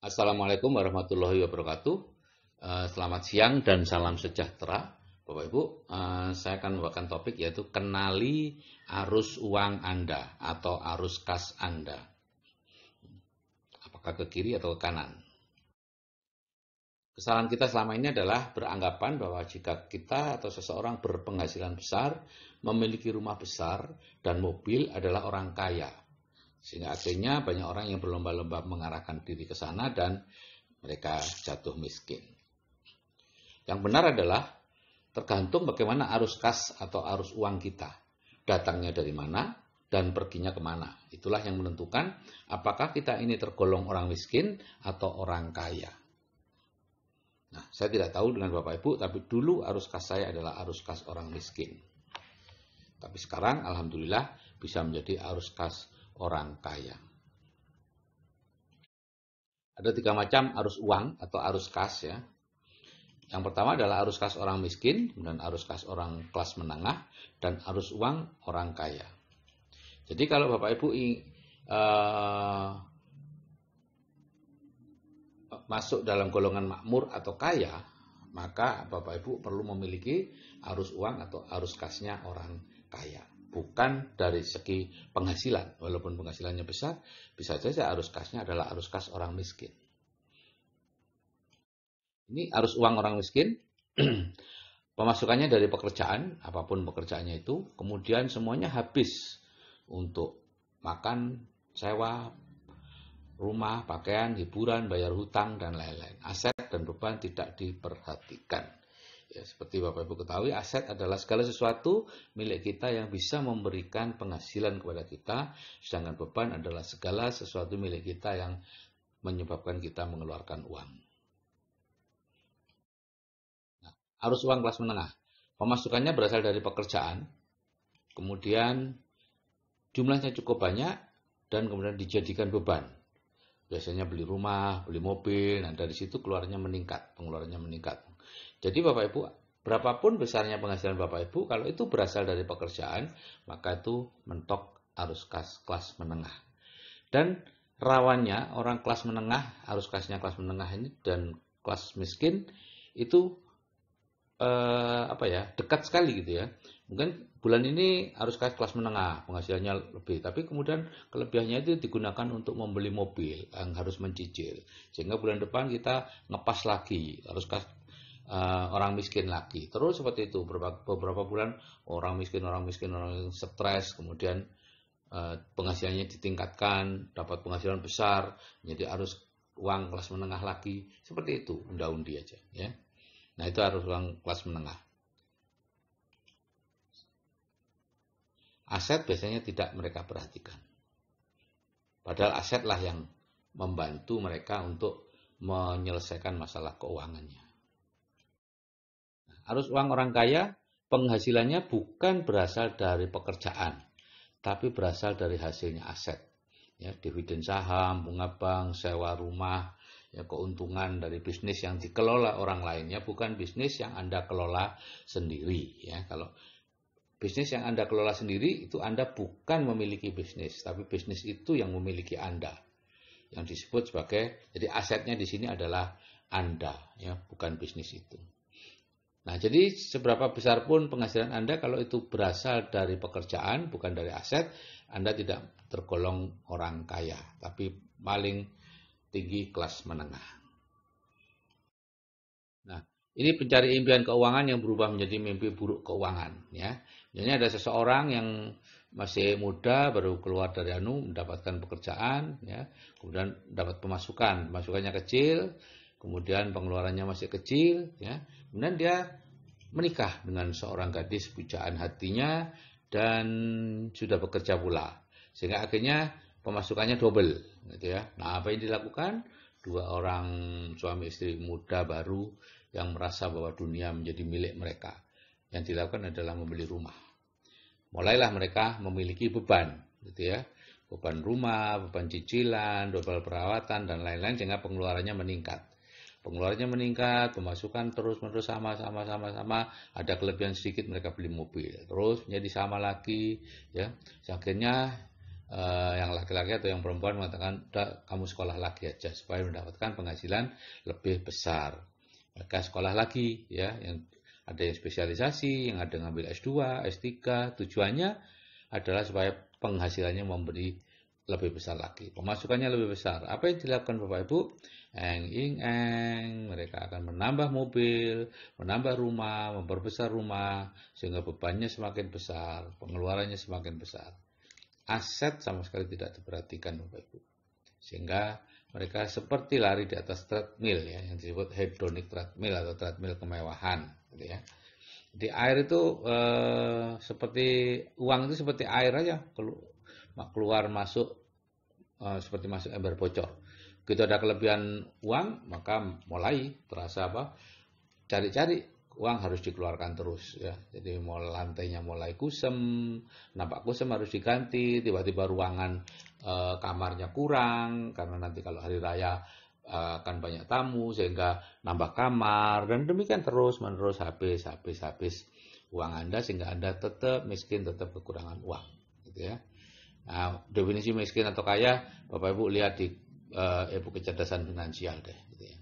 Assalamualaikum warahmatullahi wabarakatuh. Selamat siang dan salam sejahtera, Bapak Ibu. Saya akan membawakan topik yaitu kenali arus uang Anda atau arus kas Anda. Apakah ke kiri atau ke kanan? Kesalahan kita selama ini adalah beranggapan bahwa jika kita atau seseorang berpenghasilan besar, memiliki rumah besar dan mobil adalah orang kaya. Sehingga akhirnya banyak orang yang berlomba-lomba mengarahkan diri ke sana dan mereka jatuh miskin. Yang benar adalah tergantung bagaimana arus kas atau arus uang kita. Datangnya dari mana dan perginya kemana. Itulah yang menentukan apakah kita ini tergolong orang miskin atau orang kaya. Nah, saya tidak tahu dengan Bapak Ibu, tapi dulu arus kas saya adalah arus kas orang miskin. Tapi sekarang alhamdulillah bisa menjadi arus kas orang kaya. Ada 3 macam arus uang atau arus kas ya. Yang pertama adalah arus kas orang miskin, kemudian arus kas orang kelas menengah, dan arus uang orang kaya. Jadi kalau Bapak Ibu masuk dalam golongan makmur atau kaya, maka Bapak Ibu perlu memiliki arus uang atau arus kasnya orang kaya. Bukan dari segi penghasilan, walaupun penghasilannya besar, bisa saja arus kasnya adalah arus kas orang miskin. Ini arus uang orang miskin, pemasukannya dari pekerjaan, apapun pekerjaannya itu, kemudian semuanya habis untuk makan, sewa, rumah, pakaian, hiburan, bayar hutang, dan lain-lain. Aset dan beban tidak diperhatikan. Ya, seperti Bapak Ibu ketahui, aset adalah segala sesuatu milik kita yang bisa memberikan penghasilan kepada kita, sedangkan beban adalah segala sesuatu milik kita yang menyebabkan kita mengeluarkan uang. Nah, arus uang kelas menengah, pemasukannya berasal dari pekerjaan, kemudian jumlahnya cukup banyak, dan kemudian dijadikan beban. Biasanya beli rumah, beli mobil, nah dari situ keluarnya meningkat, pengeluarannya meningkat. Jadi Bapak Ibu, berapapun besarnya penghasilan Bapak Ibu, kalau itu berasal dari pekerjaan, maka itu mentok arus kas kelas menengah. Dan rawannya orang kelas menengah, arus kasnya kelas menengah ini dan kelas miskin itu dekat sekali gitu ya. Mungkin bulan ini arus kas kelas menengah, penghasilannya lebih, tapi kemudian kelebihannya itu digunakan untuk membeli mobil yang harus mencicil, sehingga bulan depan kita ngepas lagi arus kas orang miskin lagi. Terus seperti itu beberapa bulan orang miskin stres, kemudian penghasilannya ditingkatkan, dapat penghasilan besar, menjadi arus uang kelas menengah lagi. Seperti itu, undi aja ya. Nah, itu arus uang kelas menengah. Aset biasanya tidak mereka perhatikan. Padahal asetlah yang membantu mereka untuk menyelesaikan masalah keuangannya. Arus uang orang kaya, penghasilannya bukan berasal dari pekerjaan, tapi berasal dari hasilnya aset. Ya, dividen saham, bunga bank, sewa rumah, ya, keuntungan dari bisnis yang dikelola orang lainnya, bukan bisnis yang Anda kelola sendiri. Ya, kalau bisnis yang Anda kelola sendiri, itu Anda bukan memiliki bisnis, tapi bisnis itu yang memiliki Anda. Yang disebut sebagai, jadi asetnya di sini adalah Anda, ya, bukan bisnis itu. Nah, jadi seberapa besar pun penghasilan Anda, kalau itu berasal dari pekerjaan, bukan dari aset, Anda tidak tergolong orang kaya, tapi paling tinggi kelas menengah. Nah, ini pencari impian keuangan yang berubah menjadi mimpi buruk keuangan. Ya, misalnya ada seseorang yang masih muda, baru keluar dari mendapatkan pekerjaan, ya, kemudian dapat pemasukannya kecil, kemudian pengeluarannya masih kecil, ya, kemudian dia menikah dengan seorang gadis pujaan hatinya dan sudah bekerja pula, sehingga akhirnya pemasukannya double, gitu ya. Nah, apa yang dilakukan? 2 orang suami istri muda baru yang merasa bahwa dunia menjadi milik mereka. Yang dilakukan adalah membeli rumah. Mulailah mereka memiliki beban, gitu ya. Beban rumah, beban cicilan, beban perawatan dan lain-lain, sehingga pengeluarannya meningkat. Pengeluarannya meningkat, pemasukan terus-menerus sama, ada kelebihan sedikit mereka beli mobil, terus menjadi sama lagi, ya. Akhirnya yang laki-laki atau yang perempuan mengatakan, udah kamu sekolah lagi aja supaya mendapatkan penghasilan lebih besar. Mereka sekolah lagi, ya, yang ada yang spesialisasi, yang ada ngambil S2, S3, tujuannya adalah supaya penghasilannya memberi lebih besar lagi, pemasukannya lebih besar. Apa yang dilakukan Bapak Ibu? Eng ing eng, mereka akan menambah mobil, menambah rumah, memperbesar rumah, sehingga bebannya semakin besar, pengeluarannya semakin besar. Aset sama sekali tidak diperhatikan Bapak Ibu. Sehingga mereka seperti lari di atas treadmill, ya, yang disebut hedonic treadmill atau treadmill kemewahan, gitu ya. Di air itu seperti uang itu seperti air aja, keluar masuk seperti masuk ember bocor. Begitu ada kelebihan uang, maka mulai terasa apa? Cari-cari uang harus dikeluarkan terus, ya. Jadi lantainya mulai kusem, nampak kusem harus diganti, tiba-tiba ruangan kamarnya kurang karena nanti kalau hari raya akan banyak tamu sehingga nambah kamar, dan demikian terus menerus habis uang Anda sehingga Anda tetap miskin, tetap kekurangan uang, gitu ya. Nah, definisi miskin atau kaya, Bapak Ibu lihat di Ibu kecerdasan finansial deh, gitu ya.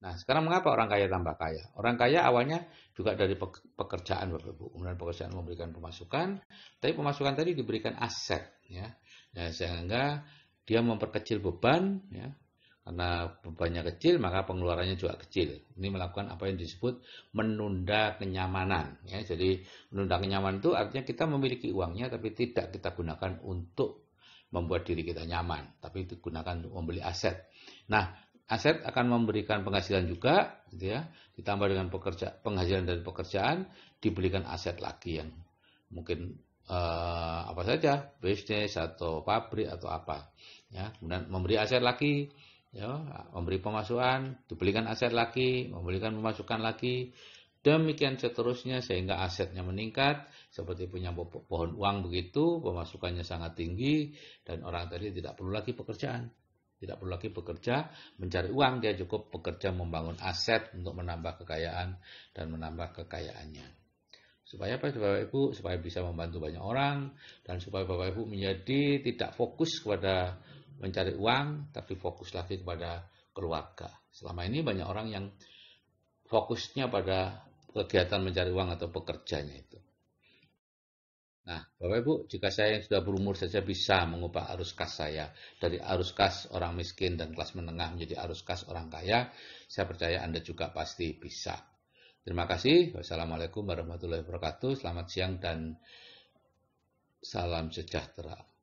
Nah, sekarang mengapa orang kaya tambah kaya? Orang kaya awalnya juga dari pekerjaan, Bapak Ibu. Kemudian pekerjaan memberikan pemasukan, tapi pemasukan tadi diberikan aset, ya. Nah, sehingga dia memperkecil beban, ya. Karena bebannya kecil, maka pengeluarannya juga kecil. Ini melakukan apa yang disebut menunda kenyamanan, ya. Jadi menunda kenyamanan itu artinya kita memiliki uangnya, tapi tidak kita gunakan untuk membuat diri kita nyaman, tapi digunakan untuk membeli aset. Nah, aset akan memberikan penghasilan juga, gitu ya. Ditambah dengan penghasilan dari pekerjaan, dibelikan aset lagi yang mungkin apa saja, bisnis atau pabrik atau apa, ya. Kemudian memberi aset lagi, ya, memberi pemasukan, dibelikan aset lagi, memberikan pemasukan lagi, demikian seterusnya sehingga asetnya meningkat, seperti punya pohon uang begitu, pemasukannya sangat tinggi, dan orang tadi tidak perlu lagi pekerjaan. Tidak perlu lagi bekerja mencari uang, dia cukup bekerja membangun aset untuk menambah kekayaan dan menambah kekayaannya. Supaya apa, Bapak Ibu? Supaya bisa membantu banyak orang, dan supaya Bapak Ibu menjadi tidak fokus kepada mencari uang, tapi fokus lagi kepada keluarga. Selama ini banyak orang yang fokusnya pada kegiatan mencari uang atau pekerjanya itu. Nah, Bapak Ibu, jika saya yang sudah berumur saja bisa mengubah arus kas saya dari arus kas orang miskin dan kelas menengah menjadi arus kas orang kaya, saya percaya Anda juga pasti bisa. Terima kasih. Wassalamualaikum warahmatullahi wabarakatuh. Selamat siang dan salam sejahtera.